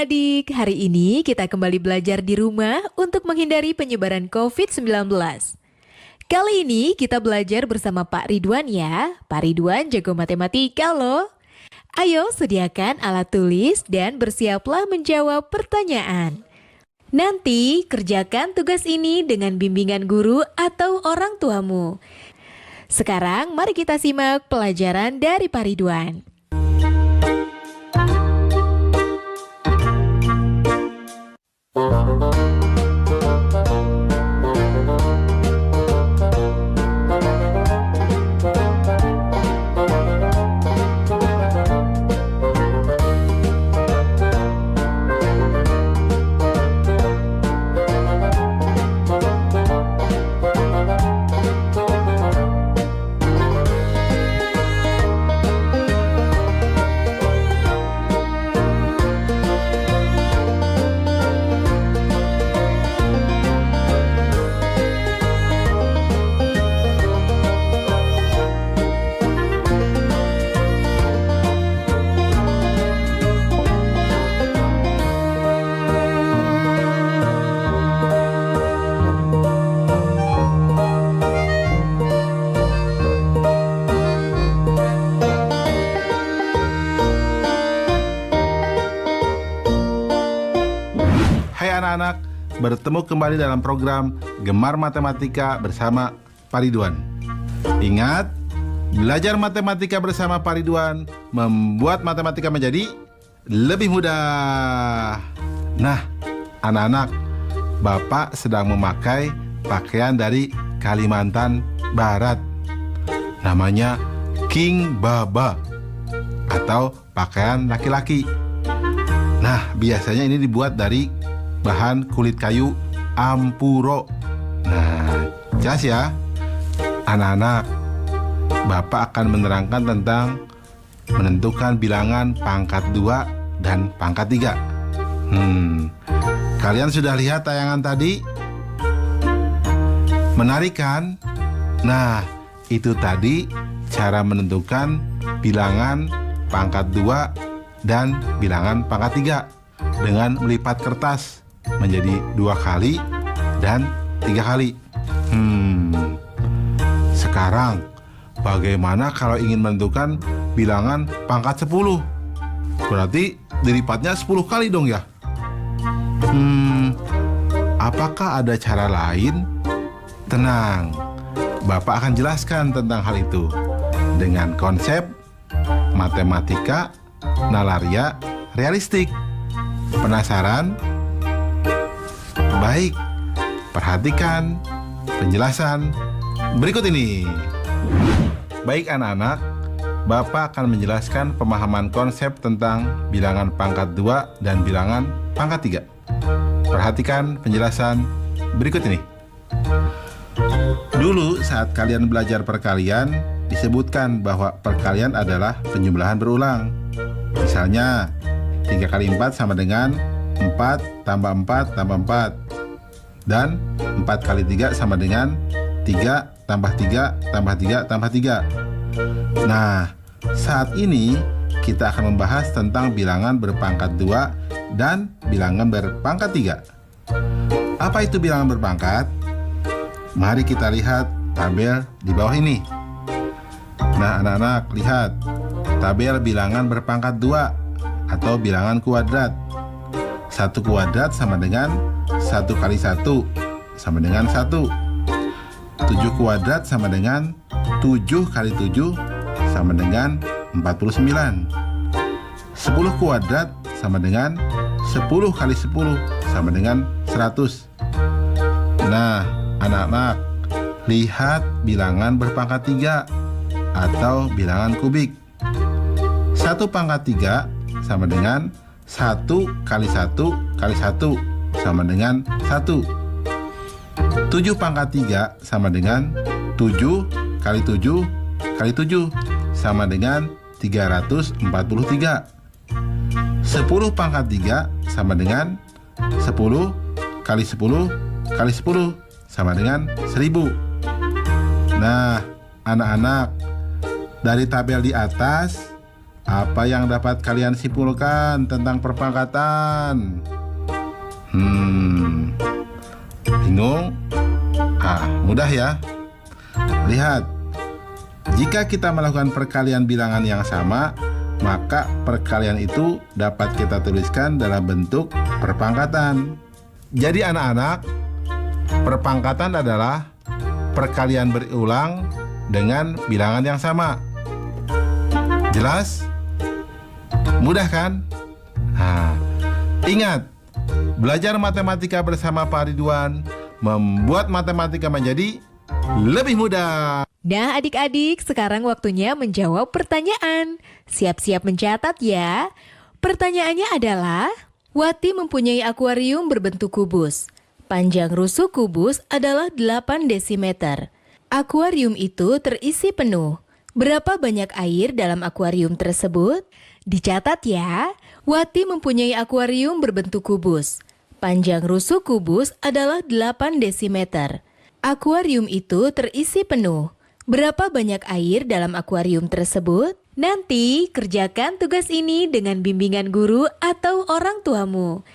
adik-adik, hari ini kita kembali belajar di rumah untuk menghindari penyebaran COVID-19. Kali ini kita belajar bersama Pak Ridwan ya. Pak Ridwan jago matematika loh. Ayo sediakan alat tulis dan bersiaplah menjawab pertanyaan. Nanti kerjakan tugas ini dengan bimbingan guru atau orang tuamu. Sekarang mari kita simak pelajaran dari Pak Ridwan. Hai anak-anak, bertemu kembali dalam program Gemar Matematika bersama Pak Ridwan. Ingat, belajar matematika bersama Pak Ridwan membuat matematika menjadi lebih mudah. Nah, anak-anak, Bapak sedang memakai pakaian dari Kalimantan Barat. Namanya King Baba atau pakaian laki-laki. Nah, biasanya ini dibuat dari bahan kulit kayu ampuro. Nah, jelas ya anak-anak, Bapak akan menerangkan tentang menentukan bilangan pangkat 2 dan pangkat 3. Kalian sudah lihat tayangan tadi? Menarik kan? Nah, itu tadi cara menentukan bilangan pangkat 2 dan bilangan pangkat 3 dengan melipat kertas menjadi 2 kali dan 3 kali. Sekarang bagaimana kalau ingin menentukan bilangan pangkat 10? Berarti dilipatnya 10 kali dong ya. Apakah ada cara lain? Tenang, Bapak akan jelaskan tentang hal itu dengan konsep matematika nalaria realistik. Penasaran? Baik, perhatikan penjelasan berikut ini. Baik anak-anak, Bapak akan menjelaskan pemahaman konsep tentang bilangan pangkat 2 dan bilangan pangkat 3. Perhatikan penjelasan berikut ini. Dulu saat kalian belajar perkalian, disebutkan bahwa perkalian adalah penjumlahan berulang. Misalnya, 3 kali 4 sama dengan 4 tambah 4 tambah 4. Dan 4 kali 3 sama dengan 3 tambah 3 tambah 3 tambah 3. Nah, saat ini kita akan membahas tentang bilangan berpangkat 2 dan bilangan berpangkat 3. Apa itu bilangan berpangkat? Mari kita lihat tabel di bawah ini. Nah, anak-anak, lihat tabel bilangan berpangkat 2 atau bilangan kuadrat. 1 kuadrat sama dengan 1 kali 1 sama dengan 1. 7 kuadrat sama dengan 7 kali 7 sama dengan 49. 10 kuadrat sama dengan 10 kali 10 sama dengan 100. Nah, anak-anak, lihat bilangan berpangkat 3 atau bilangan kubik. 1 pangkat 3 sama dengan 1 kali 1 kali 1 sama dengan 1. 7 pangkat 3 sama dengan 7 kali 7 kali 7 sama dengan 343. 10 pangkat 3 sama dengan 10 kali 10 kali 10 sama dengan 1000. Nah, anak-anak, dari tabel di atas Apa yang dapat kalian simpulkan tentang perpangkatan? Bingung? Mudah ya. Lihat, jika kita melakukan perkalian bilangan yang sama, maka perkalian itu dapat kita tuliskan dalam bentuk perpangkatan. Jadi anak-anak, perpangkatan adalah perkalian berulang dengan bilangan yang sama. Jelas? Mudah kan? Ingat, belajar matematika bersama Pak Ridwan membuat matematika menjadi lebih mudah. Nah adik-adik, sekarang waktunya menjawab pertanyaan. Siap-siap mencatat ya. Pertanyaannya adalah, Wati mempunyai akuarium berbentuk kubus. Panjang rusuk kubus adalah 8 desimeter. Akuarium itu terisi penuh. Berapa banyak air dalam akuarium tersebut? Dicatat ya, Wati mempunyai akuarium berbentuk kubus. Panjang rusuk kubus adalah 8 desimeter. Akuarium itu terisi penuh. Berapa banyak air dalam akuarium tersebut? Nanti kerjakan tugas ini dengan bimbingan guru atau orang tuamu.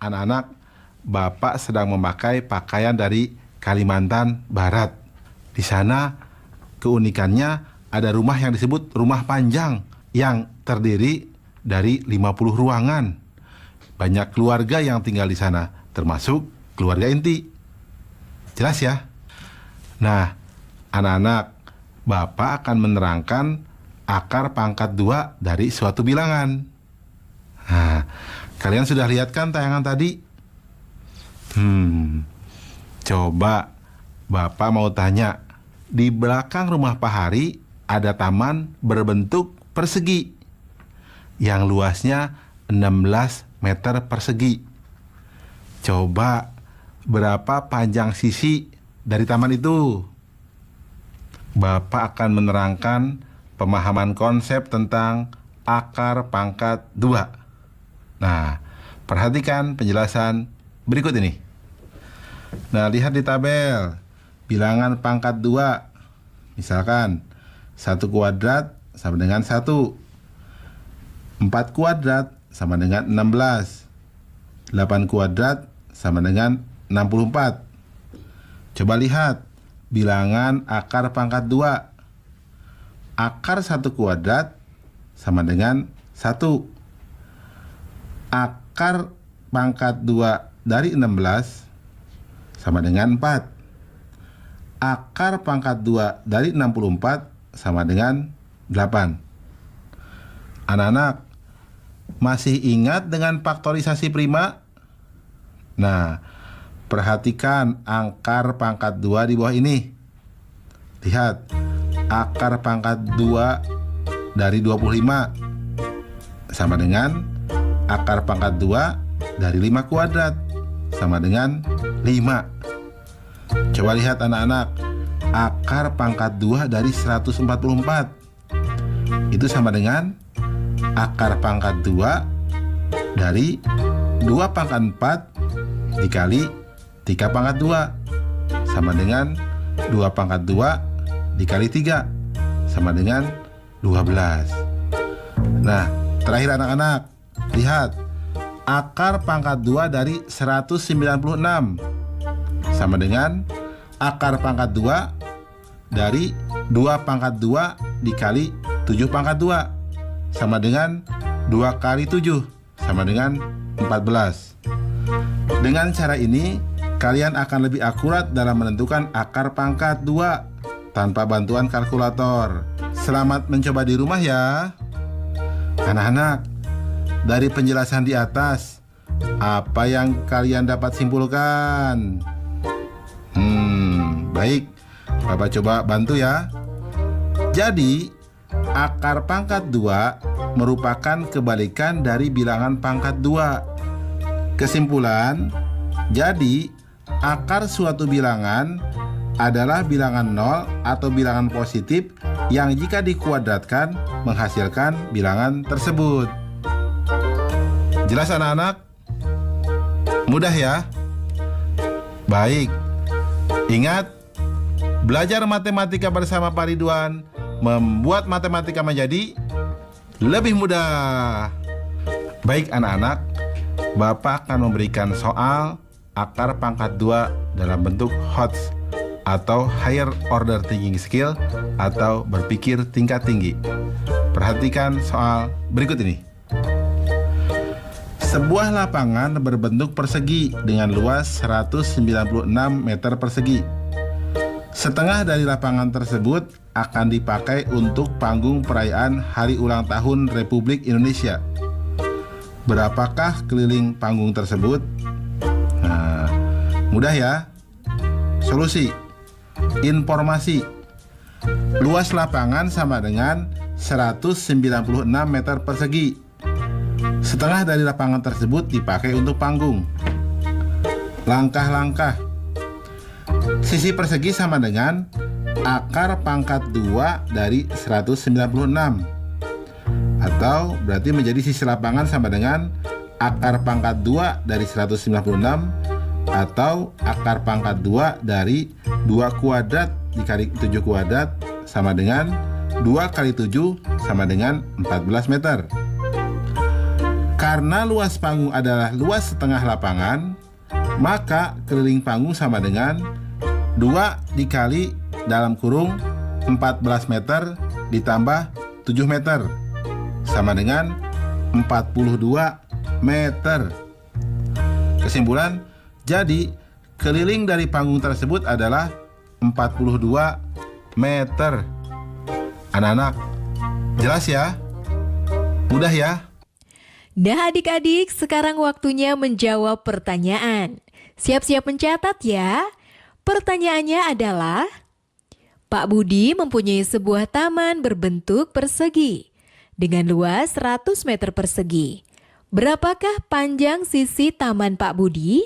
Anak-anak, Bapak sedang memakai pakaian dari Kalimantan Barat. Di sana keunikannya ada rumah yang disebut rumah panjang yang terdiri dari 50 ruangan. Banyak keluarga yang tinggal di sana, termasuk keluarga inti. Jelas ya? Nah, anak-anak, Bapak akan menerangkan akar pangkat 2 dari suatu bilangan. Kalian sudah lihat kan tayangan tadi? Coba Bapak mau tanya, di belakang rumah Pak Hari ada taman berbentuk persegi yang luasnya 16 meter persegi. Coba berapa panjang sisi dari taman itu? Bapak akan menerangkan pemahaman konsep tentang akar pangkat 2. Nah, perhatikan penjelasan berikut ini. Nah, lihat di tabel bilangan pangkat 2. Misalkan 1 kuadrat sama dengan 1, 4 kuadrat sama dengan 16, 8 kuadrat sama dengan 64. Coba lihat bilangan akar pangkat 2. Akar 1 kuadrat sama dengan 1. Akar pangkat 2 dari 16 sama dengan 4. Akar pangkat 2 dari 64 sama dengan 8. Anak-anak, masih ingat dengan faktorisasi prima? Nah, perhatikan akar pangkat 2 di bawah ini. Lihat, akar pangkat 2 dari 25 sama dengan akar pangkat 2 dari 5 kuadrat sama dengan 5. Coba lihat anak-anak, akar pangkat 2 dari 144 itu sama dengan akar pangkat 2 dari 2 pangkat 4 dikali 3 pangkat 2 sama dengan 2 pangkat 2 dikali 3 sama dengan 12. Nah, terakhir anak-anak, lihat, akar pangkat 2 dari 196 sama dengan akar pangkat 2 dari 2 pangkat 2 dikali 7 pangkat 2 sama dengan 2 kali 7 sama dengan 14. Dengan cara ini, kalian akan lebih akurat dalam menentukan akar pangkat 2 tanpa bantuan kalkulator. Selamat mencoba di rumah ya. Anak-anak, dari penjelasan di atas, apa yang kalian dapat simpulkan? Baik, Bapak coba bantu ya. Jadi, akar pangkat 2 merupakan kebalikan dari bilangan pangkat 2. Kesimpulan, jadi akar suatu bilangan adalah bilangan 0 atau bilangan positif yang jika dikuadratkan menghasilkan bilangan tersebut. Jelas anak-anak? Mudah ya? Baik. Ingat, belajar matematika bersama Pak Ridwan membuat matematika menjadi lebih mudah. Baik anak-anak, Bapak akan memberikan soal akar pangkat 2 dalam bentuk HOTS atau Higher Order Thinking Skill atau berpikir tingkat tinggi. Perhatikan soal berikut ini. Sebuah lapangan berbentuk persegi dengan luas 196 meter persegi. Setengah dari lapangan tersebut akan dipakai untuk panggung perayaan Hari Ulang Tahun Republik Indonesia. Berapakah keliling panggung tersebut? Nah, mudah ya. Solusi. Informasi. Luas lapangan sama dengan 196 meter persegi. Setengah dari lapangan tersebut dipakai untuk panggung. Langkah-langkah. Sisi persegi sama dengan akar pangkat 2 dari 196. Atau berarti menjadi sisi lapangan sama dengan akar pangkat 2 dari 196 atau akar pangkat 2 dari 2 kuadrat dikali 7 kuadrat sama dengan 2 kali 7 sama dengan 14 meter. Karena luas panggung adalah luas setengah lapangan, maka keliling panggung sama dengan 2 dikali dalam kurung 14 meter ditambah 7 meter sama dengan 42 meter. Kesimpulan, jadi keliling dari panggung tersebut adalah 42 meter. Anak-anak, jelas ya? Mudah ya? Nah adik-adik, sekarang waktunya menjawab pertanyaan. Siap-siap mencatat ya. Pertanyaannya adalah, Pak Budi mempunyai sebuah taman berbentuk persegi dengan luas 100 meter persegi. Berapakah panjang sisi taman Pak Budi?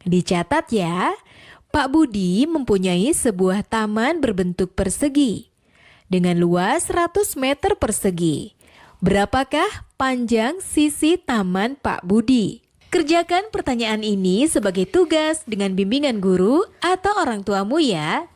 Dicatat ya, Pak Budi mempunyai sebuah taman berbentuk persegi dengan luas 100 meter persegi. Berapakah panjang sisi taman Pak Budi? Kerjakan pertanyaan ini sebagai tugas dengan bimbingan guru atau orang tuamu ya.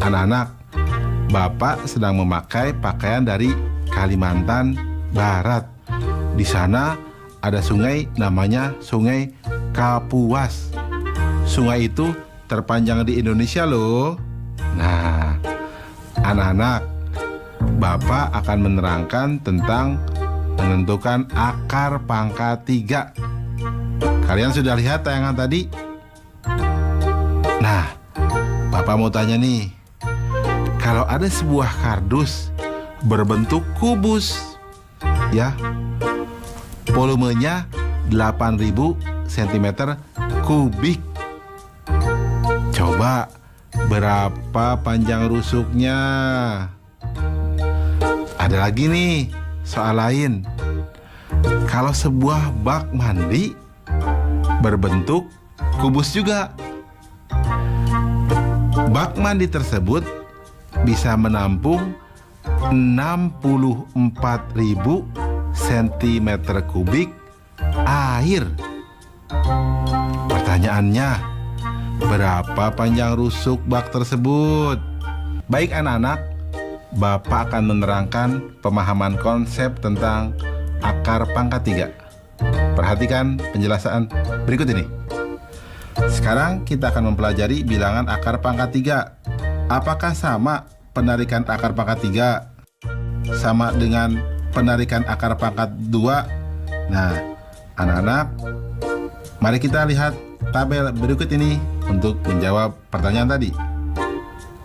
Anak-anak, Bapak sedang memakai pakaian dari Kalimantan Barat. Di sana ada sungai namanya Sungai Kapuas. Sungai itu terpanjang di Indonesia loh. Nah, anak-anak, Bapak akan menerangkan tentang menentukan akar pangkat 3. Kalian sudah lihat tayangan tadi? Nah, Bapak mau tanya nih. Kalau ada sebuah kardus berbentuk kubus, ya, volumenya 8.000 cm kubik. Coba berapa panjang rusuknya? Ada lagi nih soal lain. Kalau sebuah bak mandi berbentuk kubus juga, bak mandi tersebut bisa menampung 64.000 cm kubik air. Pertanyaannya, berapa panjang rusuk bak tersebut? Baik anak-anak, Bapak akan menerangkan pemahaman konsep tentang akar pangkat 3. Perhatikan penjelasan berikut ini. Sekarang kita akan mempelajari bilangan akar pangkat 3. Apakah sama penarikan akar pangkat 3 sama dengan penarikan akar pangkat 2? Nah, anak-anak, mari kita lihat tabel berikut ini untuk menjawab pertanyaan tadi.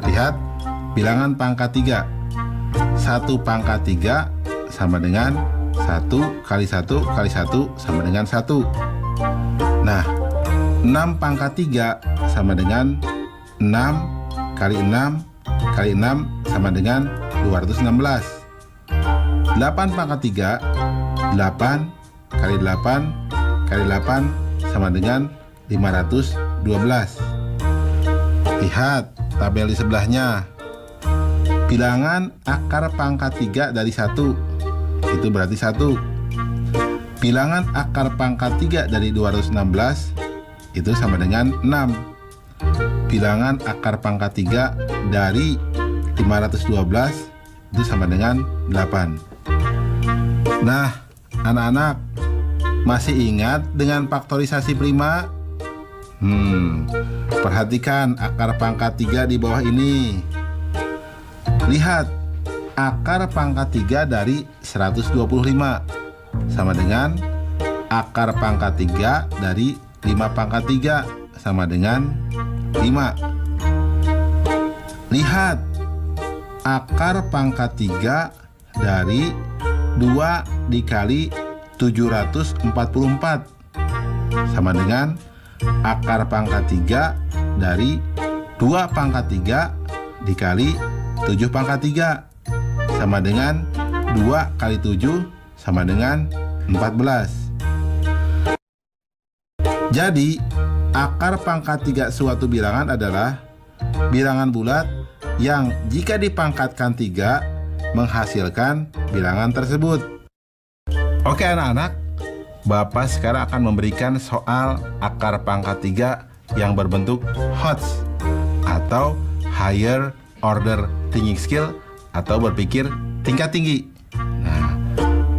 Lihat bilangan pangkat 3. 1 pangkat 3 sama dengan 1 kali 1 kali 1 sama dengan 1. Nah, 6 pangkat 3 sama dengan 6 kali 6 kali 6 sama dengan 216. 8 pangkat 3, 8 kali 8 kali 8 sama dengan 512. Lihat tabel di sebelahnya. Bilangan akar pangkat 3 dari 1, itu berarti 1. Bilangan akar pangkat 3 dari 216, itu sama dengan 6. Bilangan akar pangkat 3 dari 512, itu sama dengan 8. Nah, anak-anak, masih ingat dengan faktorisasi prima? Perhatikan akar pangkat 3 di bawah ini. Lihat, akar pangkat 3 dari 125 sama dengan akar pangkat 3 dari 5 pangkat 3 sama dengan 5. Lihat, akar pangkat 3 dari 2 dikali 744 sama dengan akar pangkat 3 dari 2 pangkat 3 dikali 7 pangkat 3 sama dengan 2 kali 7 sama dengan 14. Jadi, akar pangkat 3 suatu bilangan adalah bilangan bulat yang jika dipangkatkan 3 menghasilkan bilangan tersebut. Oke anak-anak, Bapak sekarang akan memberikan soal akar pangkat 3 yang berbentuk HOTS atau Higher Order Thinking Skill atau berpikir tingkat tinggi. Nah,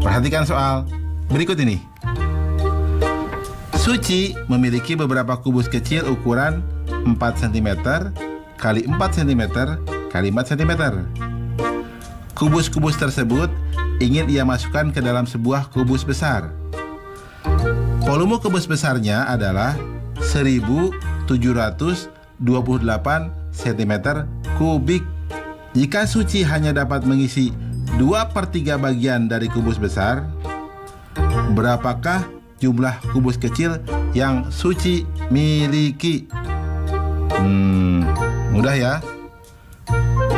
perhatikan soal berikut ini. Suci memiliki beberapa kubus kecil ukuran 4 cm kali 4 cm kali 4 cm. Kubus-kubus tersebut ingin ia masukkan ke dalam sebuah kubus besar. Volume kubus besarnya adalah 1728 cm kubik. Jika Suci hanya dapat mengisi 2/3 bagian dari kubus besar, berapakah jumlah kubus kecil yang Suci miliki? Mudah ya.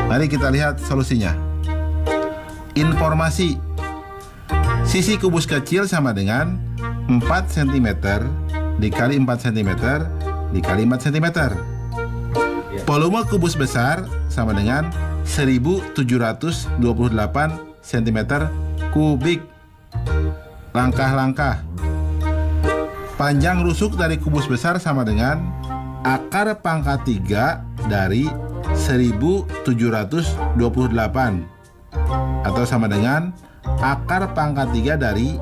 Mari kita lihat solusinya. Informasi. Sisi kubus kecil sama dengan 4 cm dikali 4 cm dikali 4 cm. Volume kubus besar sama dengan 1728 cm kubik. Langkah-langkah. Panjang rusuk dari kubus besar sama dengan akar pangkat 3 dari 1728 atau sama dengan akar pangkat 3 dari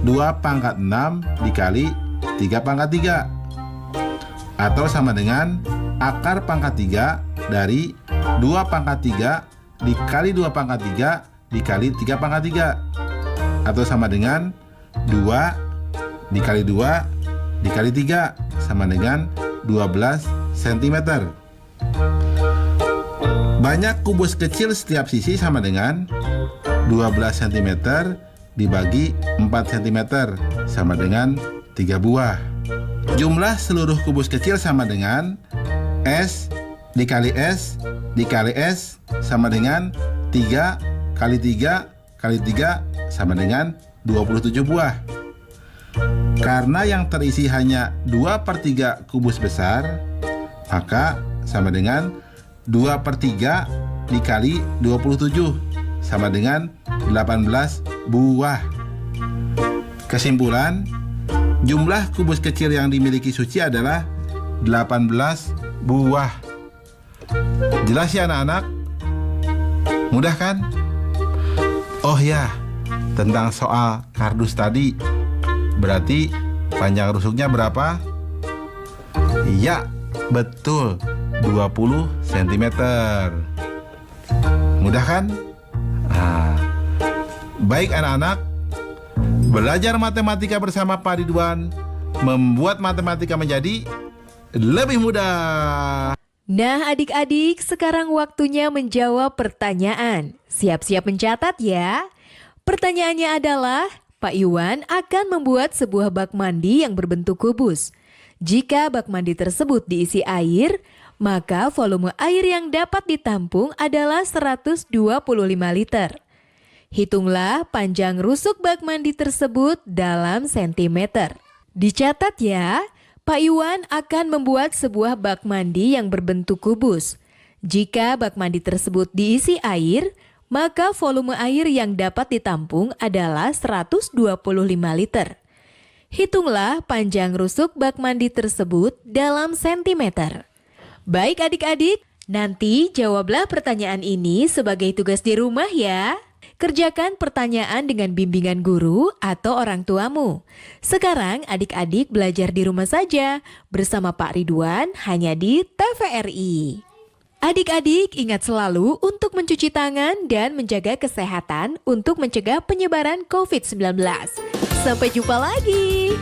2 pangkat 6 dikali 3 pangkat 3 atau sama dengan akar pangkat 3 dari 2 pangkat 3 dikali 2 pangkat 3 dikali 3 pangkat 3 atau sama dengan 2 dikali 2 dikali 3 sama dengan 12 cm. Banyak kubus kecil setiap sisi sama dengan 12 cm dibagi 4 cm sama dengan 3 buah. Jumlah seluruh kubus kecil sama dengan S dikali S dikali S sama dengan 3 kali 3 kali 3 sama dengan 27 buah. Karena yang terisi hanya 2/3 kubus besar, maka sama dengan 2/3 dikali 27 sama dengan 18 buah. Kesimpulan, jumlah kubus kecil yang dimiliki Suci adalah 18 buah. Jelas ya anak-anak? Mudah kan? Oh ya, tentang soal kardus tadi, berarti panjang rusuknya berapa? Iya, betul, 20 cm. Mudah kan? Nah, baik anak-anak, belajar matematika bersama Pak Ridwan membuat matematika menjadi lebih mudah. Nah adik-adik, sekarang waktunya menjawab pertanyaan. Siap-siap mencatat ya. Pertanyaannya adalah, Pak Iwan akan membuat sebuah bak mandi yang berbentuk kubus. Jika bak mandi tersebut diisi air, maka volume air yang dapat ditampung adalah 125 liter. Hitunglah panjang rusuk bak mandi tersebut dalam sentimeter. Dicatat ya, Pak Iwan akan membuat sebuah bak mandi yang berbentuk kubus. Jika bak mandi tersebut diisi air, maka volume air yang dapat ditampung adalah 125 liter. Hitunglah panjang rusuk bak mandi tersebut dalam sentimeter. Baik adik-adik, nanti jawablah pertanyaan ini sebagai tugas di rumah ya. Kerjakan pertanyaan dengan bimbingan guru atau orang tuamu. Sekarang adik-adik belajar di rumah saja bersama Pak Ridwan hanya di TVRI. Adik-adik ingat selalu untuk mencuci tangan dan menjaga kesehatan untuk mencegah penyebaran COVID-19. Sampai jumpa lagi.